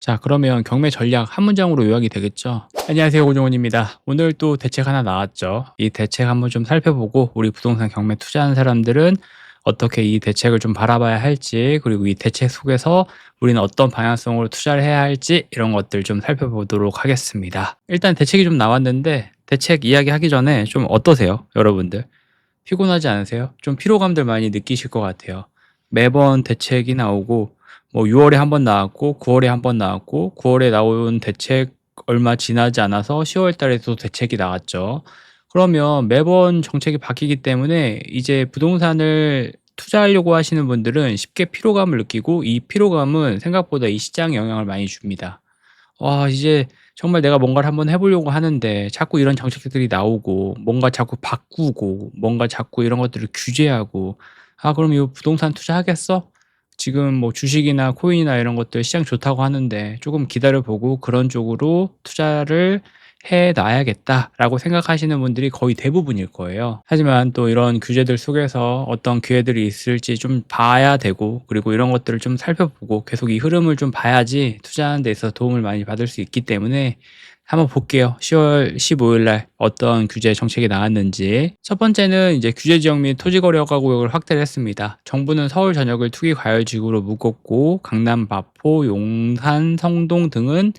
자, 그러면 경매 전략 한 문장으로 요약이 되겠죠? 안녕하세요, 고종원입니다. 오늘 또 대책 하나 나왔죠. 이 대책 한번 좀 살펴보고 우리 부동산 경매 투자하는 사람들은 어떻게 이 대책을 좀 바라봐야 할지, 그리고 이 대책 속에서 우리는 어떤 방향성으로 투자를 해야 할지, 이런 것들 좀 살펴보도록 하겠습니다. 일단 대책이 좀 나왔는데 대책 이야기하기 전에 좀 어떠세요, 여러분들? 피곤하지 않으세요? 좀 피로감들 많이 느끼실 것 같아요. 매번 대책이 나오고, 뭐 6월에 한 번 나왔고 9월에 한 번 나왔고, 9월에 나온 대책 얼마 지나지 않아서 10월 달에도 대책이 나왔죠. 그러면 매번 정책이 바뀌기 때문에 이제 부동산을 투자하려고 하시는 분들은 쉽게 피로감을 느끼고, 이 피로감은 생각보다 이 시장에 영향을 많이 줍니다. 와, 이제 정말 내가 뭔가를 한번 해 보려고 하는데 자꾸 이런 정책들이 나오고, 뭔가 자꾸 바꾸고, 뭔가 자꾸 이런 것들을 규제하고, '아, 그럼 이거 부동산 투자하겠어?' 지금 뭐 주식이나 코인이나 이런 것들 시장 좋다고 하는데 조금 기다려 보고 '그런 쪽으로 투자를 해 놔야겠다.'라고 생각하시는 분들이 거의 대부분일 거예요. 하지만 또 이런 규제들 속에서 어떤 기회들이 있을지 좀 봐야 되고, 그리고 이런 것들을 좀 살펴보고 계속 이 흐름을 좀 봐야지 투자하는 데 있어서 도움을 많이 받을 수 있기 때문에 한번 볼게요. 10월 15일 날 어떤 규제 정책이 나왔는지. 첫 번째는 이제 규제 지역 및 토지 거래 허가 구역을 확대를 했습니다. 정부는 서울 전역을 투기 과열 지구로 묶었고, 강남, 마포, 용산, 성동 등은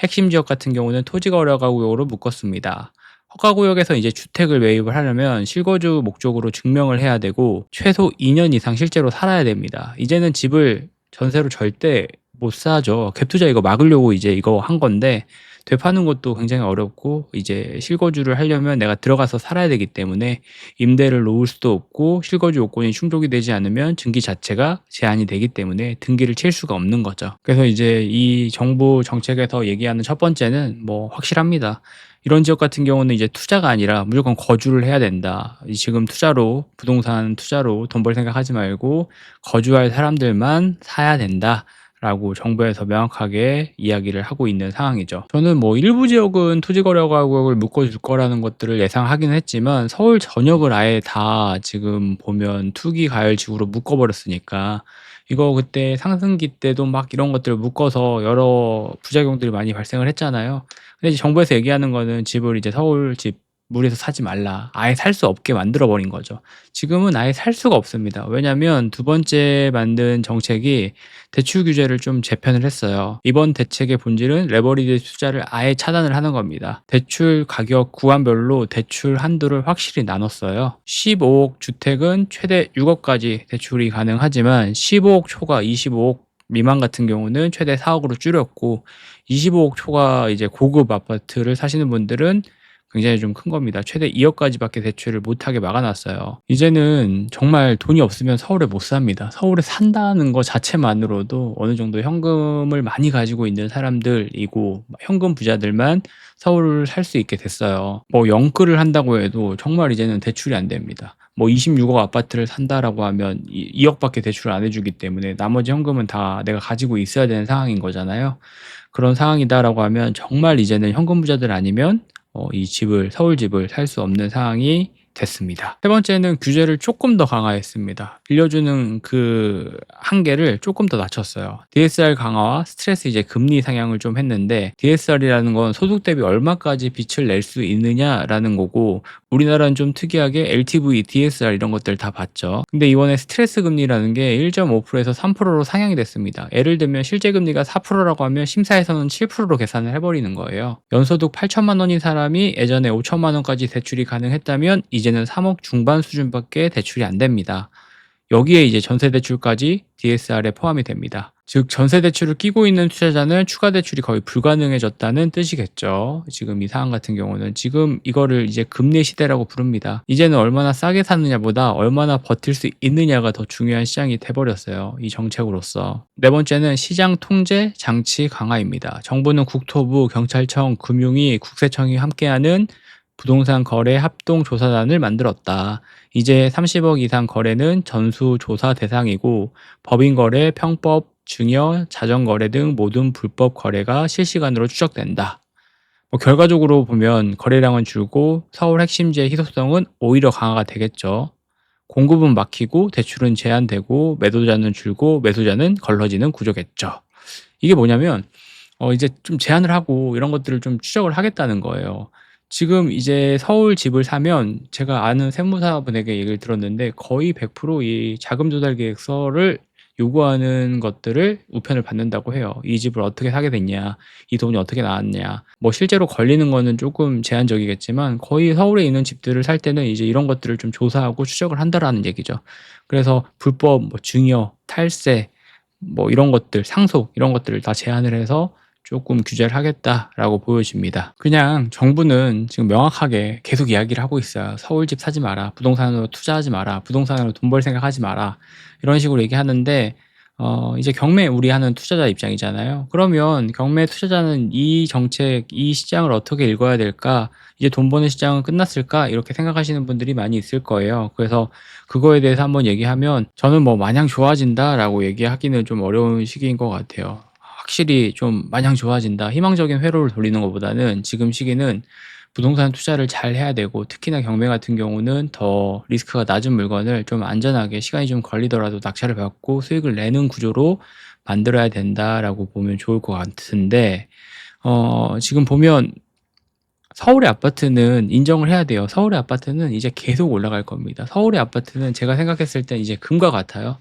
핵심 지역 같은 경우는 토지 거래 허가 구역으로 묶었습니다. 허가 구역에서 이제 주택을 매입을 하려면 실거주 목적으로 증명을 해야 되고, 최소 2년 이상 실제로 살아야 됩니다. 이제는 집을 전세로 절대 못 사죠. 갭 투자 이거 막으려고 이제 이거 한 건데, 되파는 것도 굉장히 어렵고, 이제 실거주를 하려면 내가 들어가서 살아야 되기 때문에 임대를 놓을 수도 없고, 실거주 요건이 충족이 되지 않으면 증기 자체가 제한이 되기 때문에 등기를 칠 수가 없는 거죠. 그래서 이제 이 정부 정책에서 얘기하는 첫 번째는 뭐 확실합니다. 이런 지역 같은 경우는 이제 투자가 아니라 무조건 거주를 해야 된다. 지금 투자로, 부동산 투자로 돈 벌 생각하지 말고 거주할 사람들만 사야 된다. 라고 정부에서 명확하게 이야기를 하고 있는 상황이죠. 저는 뭐 일부 지역은 토지 거래 가격을 묶어줄 거라는 것들을 예상하긴 했지만, 서울 전역을 아예 다 지금 보면 투기 과열 지구로 묶어버렸으니까, 이거 그때 상승기 때도 막 이런 것들을 묶어서 여러 부작용들이 많이 발생을 했잖아요. 근데 이제 정부에서 얘기하는 거는 집을 이제 서울 집 무리해서 사지 말라, 아예 살 수 없게 만들어 버린 거죠. 지금은 아예 살 수가 없습니다. 왜냐하면 두 번째 만든 정책이 대출 규제를 좀 재편을 했어요. 이번 대책의 본질은 레버리지 투자를 아예 차단을 하는 겁니다. 대출 가격 구간별로 대출 한도를 확실히 나눴어요. 15억 주택은 최대 6억까지 대출이 가능하지만, 15억 초과 25억 미만 같은 경우는 최대 4억으로 줄였고, 25억 초과 이제 고급 아파트를 사시는 분들은 굉장히 좀 큰 겁니다. 최대 2억까지밖에 대출을 못하게 막아놨어요. 이제는 정말 돈이 없으면 서울에 못 삽니다. 서울에 산다는 것 자체만으로도 어느 정도 현금을 많이 가지고 있는 사람들이고, 현금 부자들만 서울을 살 수 있게 됐어요. 뭐 영끌을 한다고 해도 정말 이제는 대출이 안 됩니다. 뭐 26억 아파트를 산다라고 하면 2억밖에 대출을 안 해주기 때문에 나머지 현금은 다 내가 가지고 있어야 되는 상황인 거잖아요. 그런 상황이다라고 하면 정말 이제는 현금 부자들 아니면 이 집을, 서울 집을 살 수 없는 상황이 됐습니다. 세 번째는 규제를 조금 더 강화했습니다. 빌려주는 그 한계를 조금 더 낮췄어요. DSR 강화와 스트레스 이제 금리 상향을 좀 했는데, DSR이라는 건 소득 대비 얼마까지 빚을 낼 수 있느냐라는 거고, 우리나라는 좀 특이하게 LTV, DSR 이런 것들 다 봤죠. 근데 이번에 스트레스 금리라는 게 1.5%에서 3%로 상향이 됐습니다. 예를 들면 실제 금리가 4%라고 하면 심사에서는 7%로 계산을 해버리는 거예요. 연소득 8천만 원인 사람이 예전에 5천만 원까지 대출이 가능했다면 이제는 3억 중반 수준밖에 대출이 안 됩니다. 여기에 이제 전세 대출까지 DSR에 포함이 됩니다. 즉 전세 대출을 끼고 있는 투자자는 추가 대출이 거의 불가능해졌다는 뜻이겠죠. 지금 이 상황 같은 경우는 지금 이거를 이제 금리 시대라고 부릅니다. 이제는 얼마나 싸게 사느냐보다 얼마나 버틸 수 있느냐가 더 중요한 시장이 돼버렸어요, 이 정책으로서. 네 번째는 시장 통제 장치 강화입니다. 정부는 국토부, 경찰청, 금융위, 국세청이 함께하는 부동산 거래 합동조사단을 만들었다. 이제 30억 이상 거래는 전수조사 대상이고, 법인거래, 평법, 증여, 자전거래 등 모든 불법 거래가 실시간으로 추적된다. 뭐 결과적으로 보면 거래량은 줄고 서울 핵심지의 희소성은 오히려 강화가 되겠죠. 공급은 막히고 대출은 제한되고 매도자는 줄고 매수자는 걸러지는 구조겠죠. 이게 뭐냐면, 이제 좀 제한을 하고 이런 것들을 좀 추적을 하겠다는 거예요. 지금 이제 서울 집을 사면 제가 아는 세무사분에게 얘기를 들었는데 거의 100%이 자금 조달 계획서를 요구하는 것들을 우편을 받는다고 해요. "이 집을 어떻게 사게 됐냐? 이 돈이 어떻게 나왔냐?" 뭐 실제로 걸리는 거는 쪼끔 제한적이겠지만 거의 서울에 있는 집들을 살 때는 이제 이런 것들을 좀 조사하고 추적을 한다라는 얘기죠. 그래서 불법 뭐 증여, 탈세 뭐 이런 것들, 상속 이런 것들을 다 제한을 해서 조금 규제를 하겠다라고 보여집니다. 그냥 정부는 지금 명확하게 계속 이야기를 하고 있어요. "서울집 사지 마라. 부동산으로 투자하지 마라. 부동산으로 돈 벌 생각하지 마라." 이런 식으로 얘기하는데 이제 경매 우리 하는 투자자 입장이잖아요. 그러면 경매 투자자는 '이 정책, 이 시장을 어떻게 읽어야 될까? 이제 돈 버는 시장은 끝났을까?' 이렇게 생각하시는 분들이 많이 있을 거예요. 그래서 그거에 대해서 한번 얘기하면 저는 뭐 "마냥 좋아진다."라고 얘기하기는 좀 어려운 시기인 것 같아요. 확실히 좀 '마냥 좋아진다.' 희망적인 회로를 돌리는 것보다는 지금 시기는 부동산 투자를 잘 해야 되고 특히나 경매 같은 경우는 더 리스크가 낮은 물건을 좀 안전하게 시간이 좀 걸리더라도 낙찰을 받고 수익을 내는 구조로 만들어야 된다라고 보면 좋을 것 같은데 지금 보면 서울의 아파트는 인정을 해야 돼요. 서울의 아파트는 이제 계속 올라갈 겁니다. 서울의 아파트는 제가 생각했을 땐 이제 금과 같아요.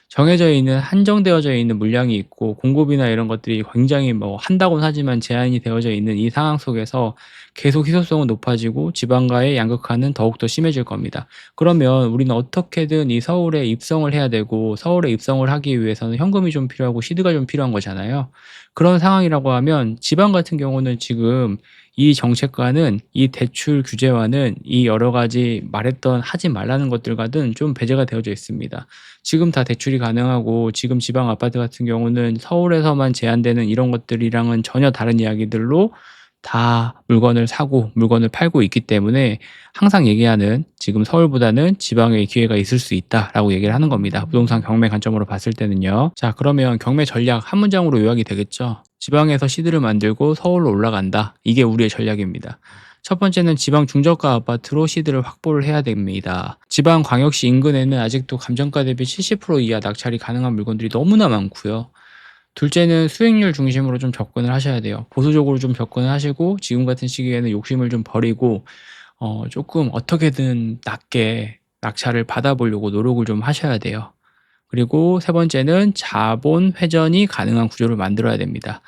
정해져 있는 한정되어져 있는 물량이 있고 공급이나 이런 것들이 굉장히 뭐 한다고는 하지만 제한이 되어져 있는 이 상황 속에서 계속 희소성은 높아지고 지방과의 양극화는 더욱더 심해질 겁니다. 그러면 우리는 어떻게든 이 서울에 입성을 해야 되고 서울에 입성을 하기 위해서는 현금이 좀 필요하고 시드가 좀 필요한 거잖아요. 그런 상황이라고 하면 지방 같은 경우는 지금 이 정책과는 이 대출 규제와는 이 여러 가지 말했던 하지 말라는 것들과는 좀 배제가 되어져 있습니다. 지금 다 대출이 가능하고 지금 지방 아파트 같은 경우는 서울에서만 제한되는 이런 것들이랑은 전혀 다른 이야기들로 다 물건을 사고 물건을 팔고 있기 때문에 항상 얘기하는 "지금 서울보다는 지방에 기회가 있을 수 있다."라고 얘기를 하는 겁니다. 부동산 경매 관점으로 봤을 때는요. 자 그러면 경매 전략 한 문장으로 요약이 되겠죠. "지방에서 시드를 만들고 서울로 올라간다." 이게 우리의 전략입니다. 첫 번째는 지방 중저가 아파트로 시드를 확보를 해야 됩니다. 지방 광역시 인근에는 아직도 감정가 대비 70% 이하 낙찰이 가능한 물건들이 너무나 많고요. 둘째는 수익률 중심으로 좀 접근을 하셔야 돼요. 보수적으로 좀 접근을 하시고 지금 같은 시기에는 욕심을 좀 버리고 쪼끔 어떻게든 낮게 낙찰을 받아보려고 노력을 좀 하셔야 돼요. 그리고 세 번째는 자본 회전이 가능한 구조를 만들어야 됩니다.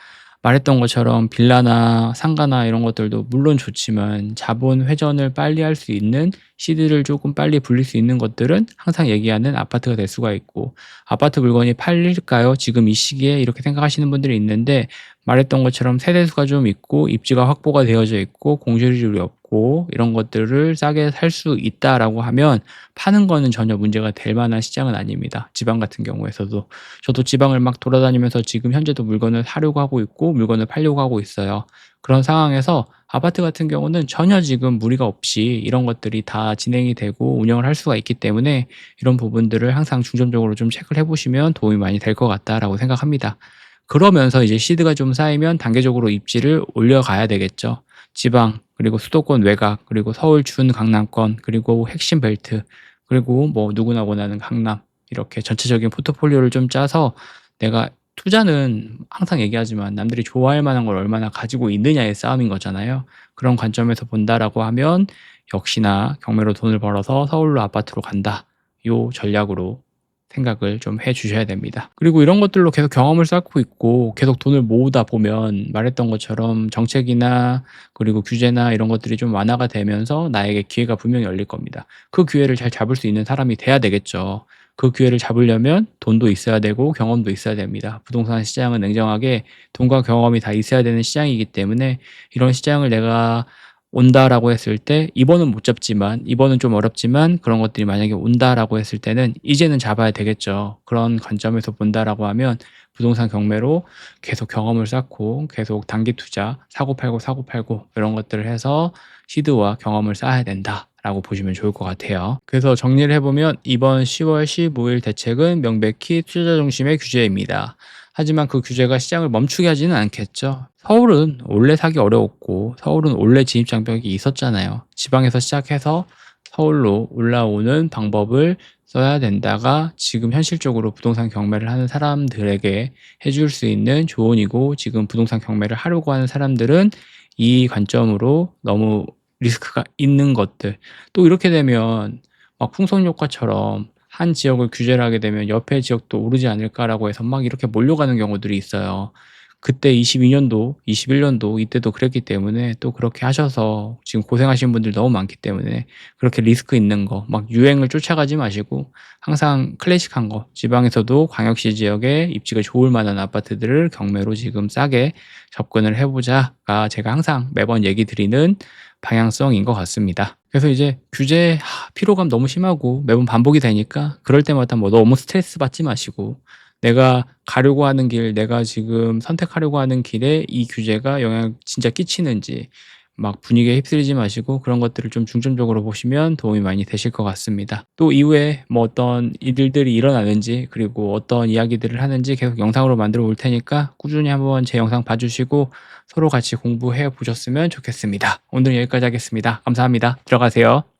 말했던 것처럼 빌라나 상가나 이런 것들도 물론 좋지만 자본 회전을 빨리 할 수 있는 시드를 조금 빨리 불릴 수 있는 것들은 항상 얘기하는 아파트가 될 수가 있고 '아파트 물건이 팔릴까요? 지금 이 시기에?' 이렇게 생각하시는 분들이 있는데 말했던 것처럼 세대수가 좀 있고 입지가 확보가 되어져 있고 공실률이 없고 이런 것들을 싸게 살 수 있다라고 하면 파는 거는 전혀 문제가 될 만한 시장은 아닙니다. 지방 같은 경우에서도. 저도 지방을 막 돌아다니면서 지금 현재도 물건을 사려고 하고 있고 물건을 팔려고 하고 있어요. 그런 상황에서 아파트 같은 경우는 전혀 지금 무리가 없이 이런 것들이 다 진행이 되고 운영을 할 수가 있기 때문에 이런 부분들을 항상 중점적으로 좀 체크를 해 보시면 도움이 많이 될 것 같다라고 생각합니다. 그러면서 이제 시드가 좀 쌓이면 단계적으로 입지를 올려가야 되겠죠. 지방, 그리고 수도권 외곽, 그리고 서울 준강남권, 그리고 핵심 벨트, 그리고 뭐 누구나 원하는 강남 이렇게 전체적인 포트폴리오를 좀 짜서 내가 투자는 항상 얘기하지만 남들이 좋아할 만한 걸 얼마나 가지고 있느냐의 싸움인 거잖아요. 그런 관점에서 본다라고 하면 역시나 경매로 돈을 벌어서 서울로 아파트로 간다. 요 전략으로 생각을 좀 해 주셔야 됩니다. 그리고 이런 것들로 계속 경험을 쌓고 있고 계속 돈을 모으다 보면 말했던 것처럼 정책이나 그리고 규제나 이런 것들이 좀 완화가 되면서 나에게 기회가 분명히 열릴 겁니다. 그 기회를 잘 잡을 수 있는 사람이 돼야 되겠죠. 그 기회를 잡으려면 돈도 있어야 되고 경험도 있어야 됩니다. 부동산 시장은 냉정하게 돈과 경험이 다 있어야 되는 시장이기 때문에 이런 시장을 내가 온다라고 했을 때 이번은 못 잡지만 이번은 좀 어렵지만 그런 것들이 만약에 온다라고 했을 때는 이제는 잡아야 되겠죠. 그런 관점에서 본다라고 하면 부동산 경매로 계속 경험을 쌓고 계속 단기 투자 사고 팔고 사고 팔고 이런 것들을 해서 시드와 경험을 쌓아야 된다라고 보시면 좋을 것 같아요. 그래서 정리를 해보면 이번 10월 15일 대책은 명백히 투자자 중심의 규제입니다. 하지만 그 규제가 시장을 멈추게 하지는 않겠죠. 서울은 원래 사기 어려웠고 서울은 원래 진입장벽이 있었잖아요. 지방에서 시작해서 서울로 올라오는 방법을 써야 된다가 지금 현실적으로 부동산 경매를 하는 사람들에게 해줄 수 있는 조언이고, 지금 부동산 경매를 하려고 하는 사람들은 이 관점으로 너무 리스크가 있는 것들, 또 이렇게 되면 막 풍선효과처럼 한 지역을 규제를 하게 되면 옆에 지역도 오르지 않을까라고 해서 막 이렇게 몰려가는 경우들이 있어요. 그때 22년도, 21년도 이때도 그랬기 때문에, 또 그렇게 하셔서 지금 고생하신 분들 너무 많기 때문에 그렇게 리스크 있는 거 막 유행을 쫓아가지 마시고, 항상 클래식한 거, 지방에서도 광역시 지역에 입지가 좋을 만한 아파트들을 경매로 지금 싸게 접근을 해 보자가 제가 항상 매번 얘기 드리는 방향성인 것 같습니다. 그래서 이제 규제 피로감 너무 심하고 매번 반복이 되니까 그럴 때마다 뭐 너무 스트레스 받지 마시고, 내가 가려고 하는 길, 내가 지금 선택하려고 하는 길에 이 규제가 영향을 진짜 끼치는지 막 분위기에 휩쓸리지 마시고, 그런 것들을 좀 중점적으로 보시면 도움이 많이 되실 것 같습니다. 또 이후에 뭐 어떤 일들이 일어나는지, 그리고 어떤 이야기들을 하는지 계속 영상으로 만들어 올 테니까 꾸준히 한번 제 영상 봐주시고 서로 같이 공부해 보셨으면 좋겠습니다. 오늘 여기까지 하겠습니다. 감사합니다. 들어가세요.